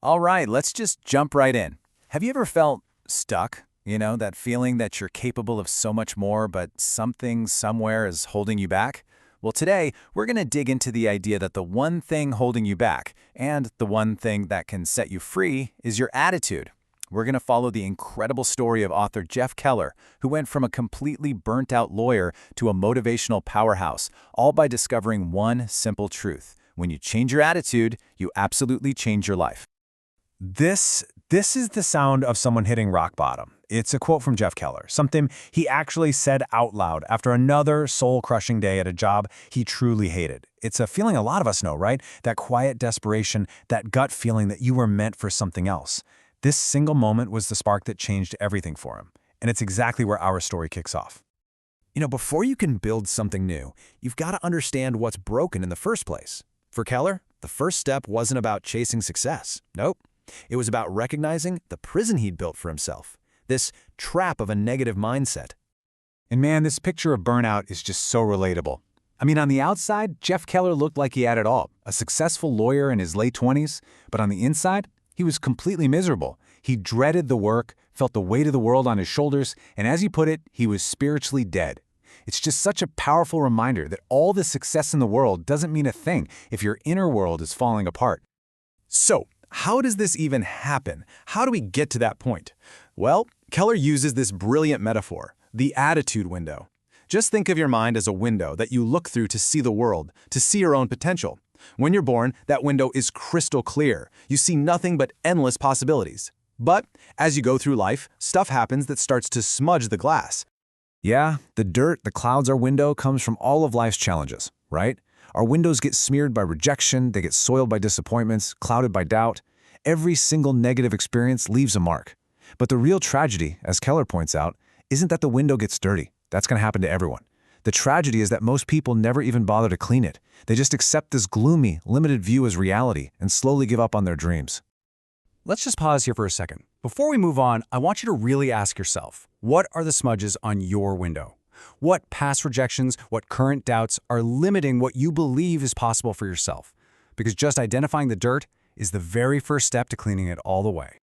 All right, let's just jump right in. Have you ever felt stuck? That feeling that you're capable of so much more, but something somewhere is holding you back? Well, today, we're going to dig into the idea that the one thing holding you back and the one thing that can set you free is your attitude. We're going to follow the incredible story of author Jeff Keller, who went from a completely burnt-out lawyer to a motivational powerhouse, all by discovering one simple truth. When you change your attitude, you absolutely change your life. This is the sound of someone hitting rock bottom. It's a quote from Jeff Keller, something he actually said out loud after another soul-crushing day at a job he truly hated. It's a feeling a lot of us know, right? That quiet desperation, that gut feeling that you were meant for something else. This single moment was the spark that changed everything for him, and it's exactly where our story kicks off. Before you can build something new, you've got to understand what's broken in the first place. For Keller, the first step wasn't about chasing success. Nope. It was about recognizing the prison he'd built for himself, this trap of a negative mindset. And man, this picture of burnout is just so relatable. I mean, on the outside, Jeff Keller looked like he had it all, a successful lawyer in his late 20s, but on the inside, he was completely miserable. He dreaded the work, felt the weight of the world on his shoulders, and as he put it, he was spiritually dead. It's just such a powerful reminder that all the success in the world doesn't mean a thing if your inner world is falling apart. So, how does this even happen? How do we get to that point? Well, Keller uses this brilliant metaphor, the attitude window. Just think of your mind as a window that you look through to see the world, to see your own potential. When you're born, that window is crystal clear. You see nothing but endless possibilities. But as you go through life, stuff happens that starts to smudge the glass. Yeah, the dirt that clouds our window comes from all of life's challenges, right? Our windows get smeared by rejection, they get soiled by disappointments, clouded by doubt. Every single negative experience leaves a mark. But the real tragedy, as Keller points out, isn't that the window gets dirty. That's going to happen to everyone. The tragedy is that most people never even bother to clean it. They just accept this gloomy, limited view as reality and slowly give up on their dreams. Let's just pause here for a second. Before we move on, I want you to really ask yourself, what are the smudges on your window? What past rejections, what current doubts are limiting what you believe is possible for yourself? Because just identifying the dirt is the very first step to cleaning it all the way.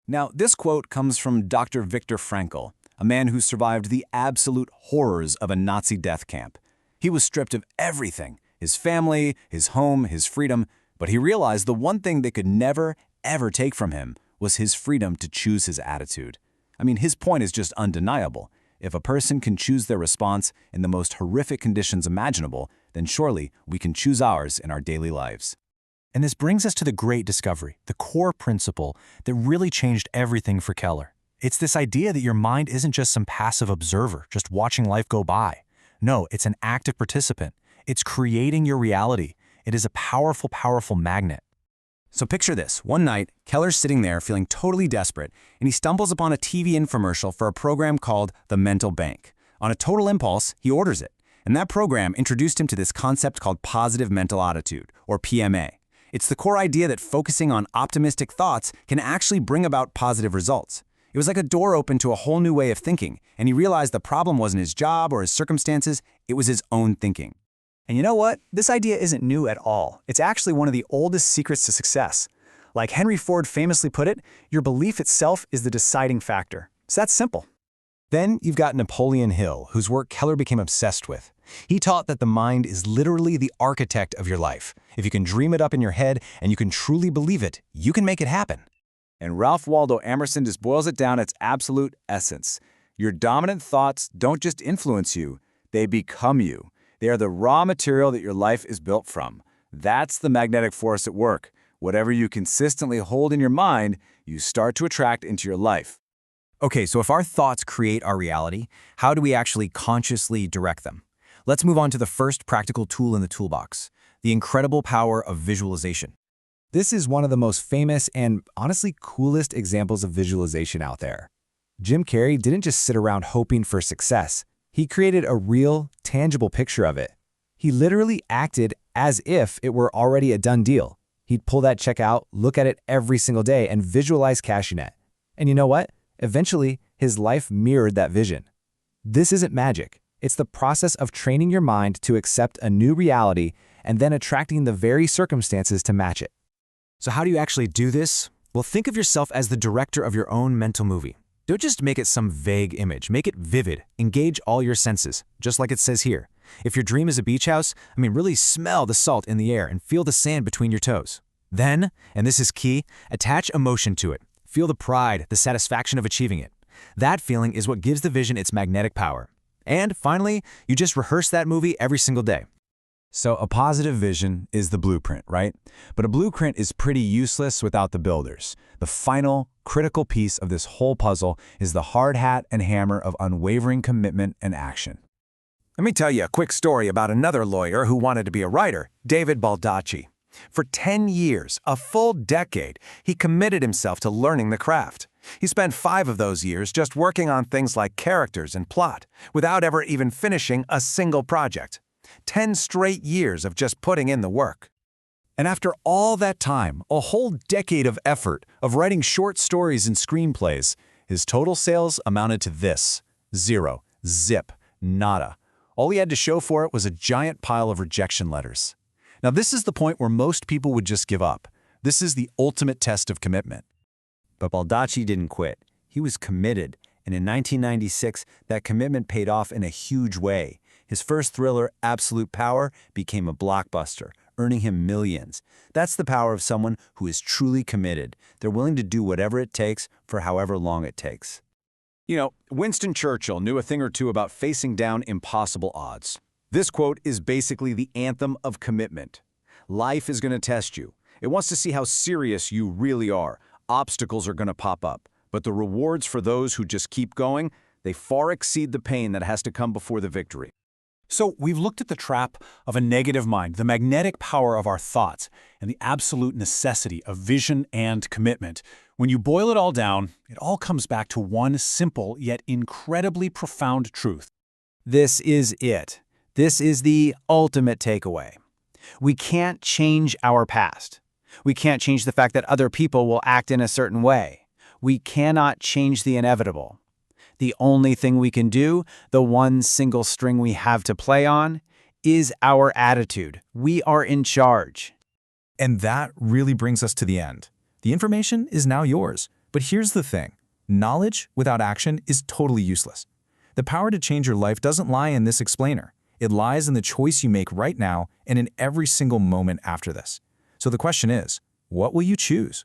Now, this quote comes from Dr. Viktor Frankl, a man who survived the absolute horrors of a Nazi death camp. He was stripped of everything, his family, his home, his freedom, but he realized the one thing they could never, ever take from him was his freedom to choose his attitude. I mean, his point is just undeniable. If a person can choose their response in the most horrific conditions imaginable, then surely we can choose ours in our daily lives. And this brings us to the great discovery, the core principle that really changed everything for Keller. It's this idea that your mind isn't just some passive observer, just watching life go by. No, it's an active participant. It's creating your reality. It is a powerful, powerful magnet. So picture this. One night, Keller's sitting there feeling totally desperate, and he stumbles upon a TV infomercial for a program called The Mental Bank. On a total impulse, he orders it. And that program introduced him to this concept called positive mental attitude, or PMA. It's the core idea that focusing on optimistic thoughts can actually bring about positive results. It was like a door open to a whole new way of thinking, and he realized the problem wasn't his job or his circumstances, it was his own thinking. And you know what? This idea isn't new at all. It's actually one of the oldest secrets to success. Like Henry Ford famously put it, your belief itself is the deciding factor. It's that simple. Then you've got Napoleon Hill, whose work Keller became obsessed with. He taught that the mind is literally the architect of your life. If you can dream it up in your head and you can truly believe it, you can make it happen. And Ralph Waldo Emerson just boils it down to its absolute essence. Your dominant thoughts don't just influence you, they become you. They are the raw material that your life is built from. That's the magnetic force at work. Whatever you consistently hold in your mind, you start to attract into your life. Okay, so if our thoughts create our reality, how do we actually consciously direct them? Let's move on to the first practical tool in the toolbox, the incredible power of visualization. This is one of the most famous and honestly coolest examples of visualization out there. Jim Carrey didn't just sit around hoping for success. He created a real, tangible picture of it. He literally acted as if it were already a done deal. He'd pull that check out, look at it every single day, and visualize cashing it. And you know what? Eventually, his life mirrored that vision. This isn't magic. It's the process of training your mind to accept a new reality and then attracting the very circumstances to match it. So how do you actually do this? Well, think of yourself as the director of your own mental movie. Don't just make it some vague image. Make it vivid. Engage all your senses, just like it says here. If your dream is a beach house, really smell the salt in the air and feel the sand between your toes. Then, and this is key, attach emotion to it. Feel the pride, the satisfaction of achieving it. That feeling is what gives the vision its magnetic power. And finally, you just rehearse that movie every single day. So a positive vision is the blueprint, right? But a blueprint is pretty useless without the builders. The final, critical piece of this whole puzzle is the hard hat and hammer of unwavering commitment and action. Let me tell you a quick story about another lawyer who wanted to be a writer, David Baldacci. For 10 years, a full decade, he committed himself to learning the craft. He spent 5 of those years just working on things like characters and plot, without ever even finishing a single project. 10 straight years of just putting in the work. And after all that time, a whole decade of effort, of writing short stories and screenplays, his total sales amounted to this: 0, zip, nada. All he had to show for it was a giant pile of rejection letters. Now, this is the point where most people would just give up. This is the ultimate test of commitment. But Baldacci didn't quit. He was committed, and in 1996, that commitment paid off in a huge way. His first thriller, Absolute Power, became a blockbuster, earning him millions. That's the power of someone who is truly committed. They're willing to do whatever it takes for however long it takes. You know, Winston Churchill knew a thing or two about facing down impossible odds. This quote is basically the anthem of commitment. Life is going to test you. It wants to see how serious you really are. Obstacles are going to pop up. But the rewards for those who just keep going, they far exceed the pain that has to come before the victory. So we've looked at the trap of a negative mind, the magnetic power of our thoughts, and the absolute necessity of vision and commitment. When you boil it all down, it all comes back to one simple yet incredibly profound truth. This is it. This is the ultimate takeaway. We can't change our past. We can't change the fact that other people will act in a certain way. We cannot change the inevitable. The only thing we can do, the one single string we have to play on, is our attitude. We are in charge. And that really brings us to the end. The information is now yours. But here's the thing. Knowledge without action is totally useless. The power to change your life doesn't lie in this explainer. It lies in the choice you make right now and in every single moment after this. So the question is, what will you choose?